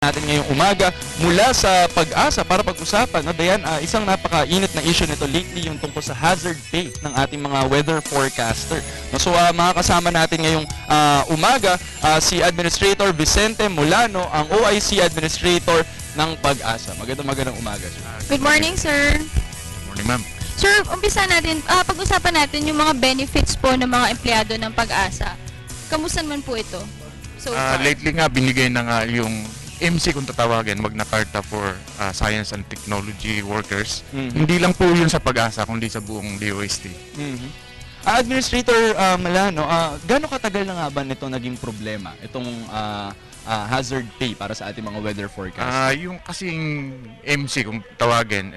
natin ngayong umaga mula sa Pag-asa para pag-usapan. No, Dayan, isang napakainit na issue nito lately yung tungkol sa hazard pay ng ating mga weather forecaster. No, so makakasama natin ngayong umaga si Administrator Vicente Molano, ang OIC Administrator ng Pag-asa. Magandang umaga, sir. Good morning, sir. Good morning, ma'am. Sir, umpisa natin, pag-usapan natin yung mga benefits po ng mga empleyado ng Pag-asa. Kamusta naman po ito? So far? Lately nga, binigay na nga yung MC kung tatawagin, Magna Carta for Science and Technology Workers. Hindi lang po yun sa Pag-asa, kundi sa buong DOST. Administrator Molano, gaano katagal na nga ba nito naging problema, itong hazard pay para sa ating mga weather forecast? Yung kasing MC kung tawagin,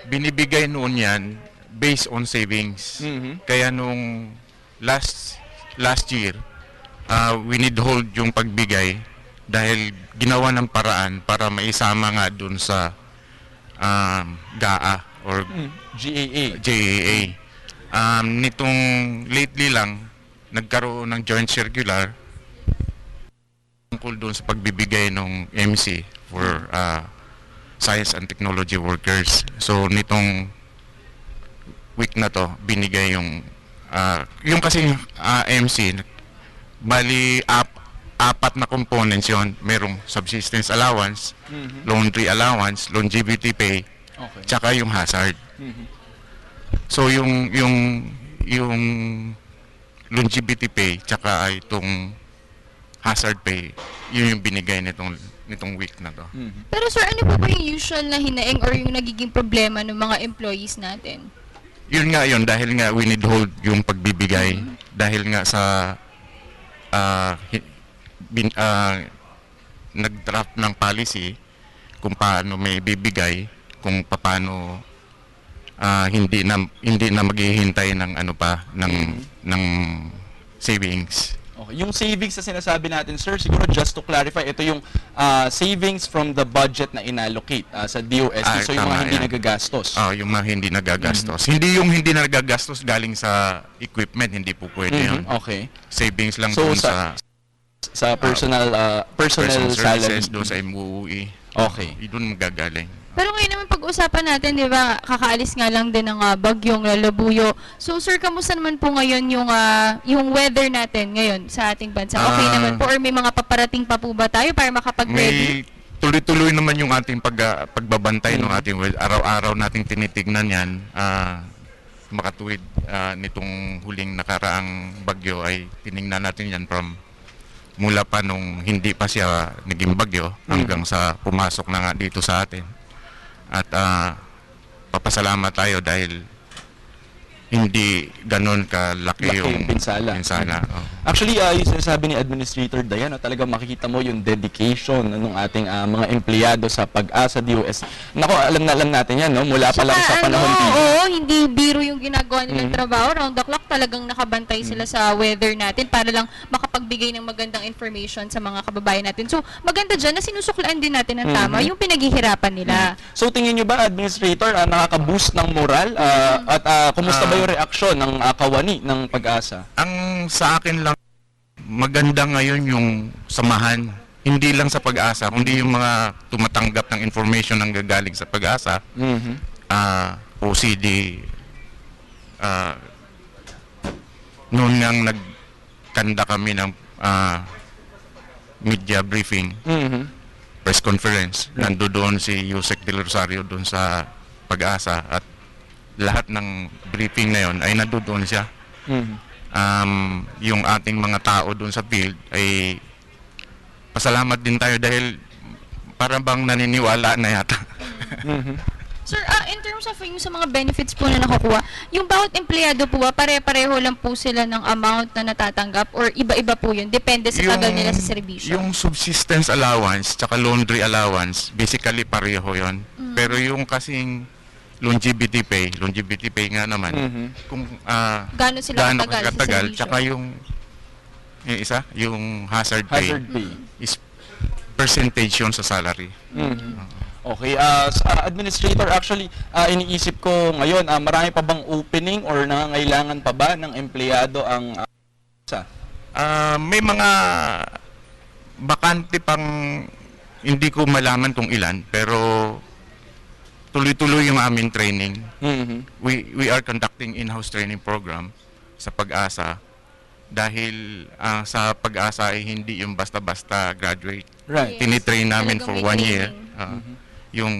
binibigay noon yan based on savings. Kaya nung last year, we need hold yung pagbigay dahil ginawa ng paraan para maisama nga dun sa GAA or GAA. Nitong lately lang, nagkaroon ng joint circular tungkol dun sa pagbibigay ng MC for Science and Technology Workers. So nitong week na to, binigay yung kasing MC, bali apat na components yon. Merong subsistence allowance, laundry allowance, longevity pay, tsaka yung hazard. So yung longevity pay tsaka itong hazard pay, yun yung binigay nitong week na to. Pero sir, ano po ba yung usual na hinaing or yung nagiging problema ng mga employees natin? Yun nga yun, dahil nga we need hold yung pagbibigay, dahil nga sa nag-draft ng policy kung paano may bibigay, kung paano hindi na maghihintay ng ng savings. Okay. Yung savings na sinasabi natin, sir, siguro just to clarify, ito yung savings from the budget na inallocate sa DOST. So yung mga hindi nagagastos. Yung mga hindi nagagastos. Hindi yung hindi nagagastos galing sa equipment, hindi po pwede yun. Okay. Savings lang So dun sa personal personal salary services doon sa MUUE. Okay. Doon magagaling. Pero ngayon naman pag-usapan natin, di ba, kakaalis nga lang din ng bagyong Lalabuyo. So sir, kamusta naman po ngayon yung weather natin ngayon sa ating bansa? Okay naman po or may mga paparating pa po ba tayo para makapag-ready? May tuloy-tuloy naman yung ating pagbabantay ng ating weather. Araw-araw nating tinitignan yan. Makatuwid nitong huling nakaraang bagyo ay tiningnan natin yan from mula pa nung hindi pa siya naging bagyo hanggang sa pumasok na nga dito sa atin. At papasalamat tayo dahil hindi ganun kalaki yung pinsala. Actually, yung sinasabi ni Administrator Dayan, talagang makikita mo yung dedication ng ating mga empleyado sa Pag-asa DOS. Nako, alam natin yan, no? Mula pa lang sa panahon TV. Oo, hindi biro yung ginagawa nilang trabaho. Round the clock talagang nakabantay sila sa weather natin para lang makapagbigay ng magandang information sa mga kababayan natin. So, maganda dyan na sinusuklaan din natin ng tama yung pinaghihirapan nila. So, tingin nyo ba, Administrator, nakaka-boost ng moral? At kumusta ba yung reaksyon ng kawani ng Pag-asa? Ang sa akin lang, maganda ngayon yung samahan. Hindi lang sa Pag-asa, kundi yung mga tumatanggap ng information ng gagaling sa Pag-asa. OCD, noon nang nagkanda kami ng media briefing, press conference, nandoon si Yusek Del Rosario doon sa Pag-asa at lahat ng briefing na yon ay nandoon siya. Yung ating mga tao doon sa field ay pasalamat din tayo dahil parang bang naniniwala na yata. Sir, in terms of yung sa mga benefits po na nakukuha, yung bawat empleyado po ba, pare-pareho lang po sila ng amount na natatanggap or iba-iba po yun? Depende sa tagal nila sa serbisyo? Yung subsistence allowance tsaka laundry allowance, basically pareho yon. Pero yung kasing longevity pay nga naman, kung gaano sila katagal, tsaka yung isa, yung hazard pay is percentage yun sa salary. Okay, Administrator, actually, iniisip ko ngayon, marami pa bang opening or nangangailangan pa ba ng empleyado ang may bakante pang hindi ko malaman kung ilan, pero tuloy-tuloy yung aming training. We are conducting in-house training program sa Pag-asa dahil sa Pag-asa ay hindi yung basta-basta graduate. Right. Tinitrain namin Talagang for may 1 year training. yung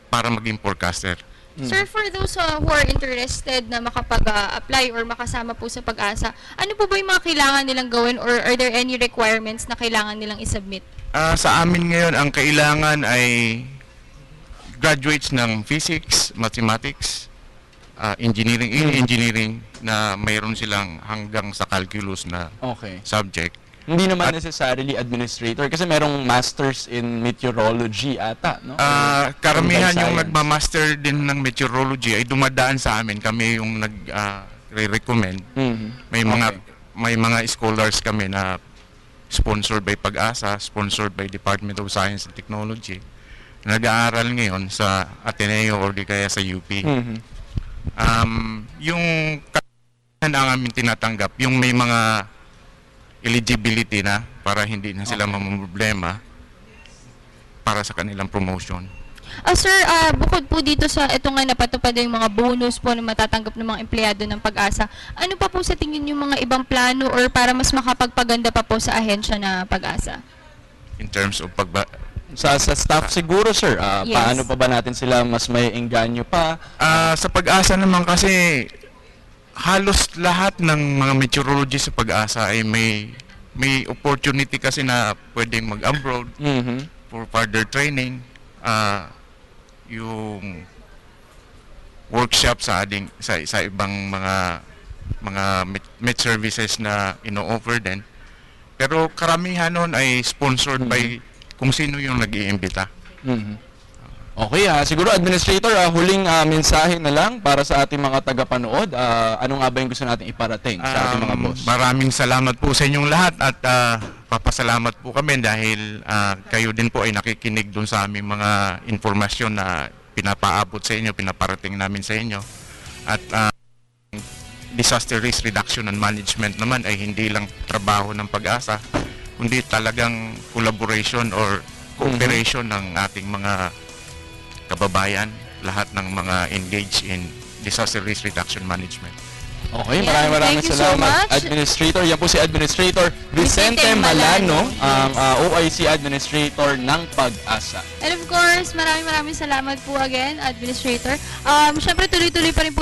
para maging forecaster. Sir, for those who are interested na makapag-apply or makasama po sa Pag-asa, ano po ba yung mga kailangan nilang gawin or are there any requirements na kailangan nilang isubmit? Sa amin ngayon, ang kailangan ay graduates ng physics, mathematics, engineering na mayroon silang hanggang sa calculus na Okay. subject. Hindi naman necessarily administrator kasi merong masters in meteorology ata, no? Karamihan Applied yung science. nagmamaster din ng meteorology ay dumadaan sa amin. Kami yung nag-recommend. May mga scholars kami na sponsored by Pag-asa, sponsored by Department of Science and Technology. Nag-aaral ngayon sa Ateneo or di kaya sa UP. Yung ang aming tinatanggap, yung may mga eligibility na para hindi na sila mamumroblema para sa kanilang promotion. Sir, bukod po dito sa ito nga napatupad yung mga bonus po na matatanggap ng mga empleyado ng Pag-asa, ano pa po sa tingin yung mga ibang plano or para mas makapagpaganda pa po sa ahensya na Pag-asa? In terms of Sa staff siguro, sir, Yes. paano pa ba natin sila mas may engganyo pa? sa Pag-asa naman kasi halos lahat ng mga meteorologists sa Pag-asa ay may opportunity kasi na pwedeng mag-abroad for further training. Yung workshop sa ibang mga met services na ino-offer din. Pero karamihan nun ay sponsored by kung sino yung nag-iimbita. Okay, siguro administrator, huling mensahe na lang para sa ating mga tagapanood. Ano nga ba yung gusto natin iparating sa ating mga boss? Maraming salamat po sa inyong lahat at papasalamat po kami dahil kayo din po ay nakikinig dun sa aming mga informasyon na pinapaabot sa inyo, pinaparating namin sa inyo. At disaster risk reduction and management naman ay hindi lang trabaho ng Pag-asa, kundi talagang collaboration or cooperation ng ating mga kababayan, lahat ng mga engaged in disaster risk reduction management. Okay, Yeah, maraming thank you so salamat, much. Administrator. Yan po si Administrator Vicente Vicente Malano, Malano. ang OIC Administrator ng Pag-asa. And of course, maraming salamat po again, Administrator. Siyempre, tuloy-tuloy pa rin po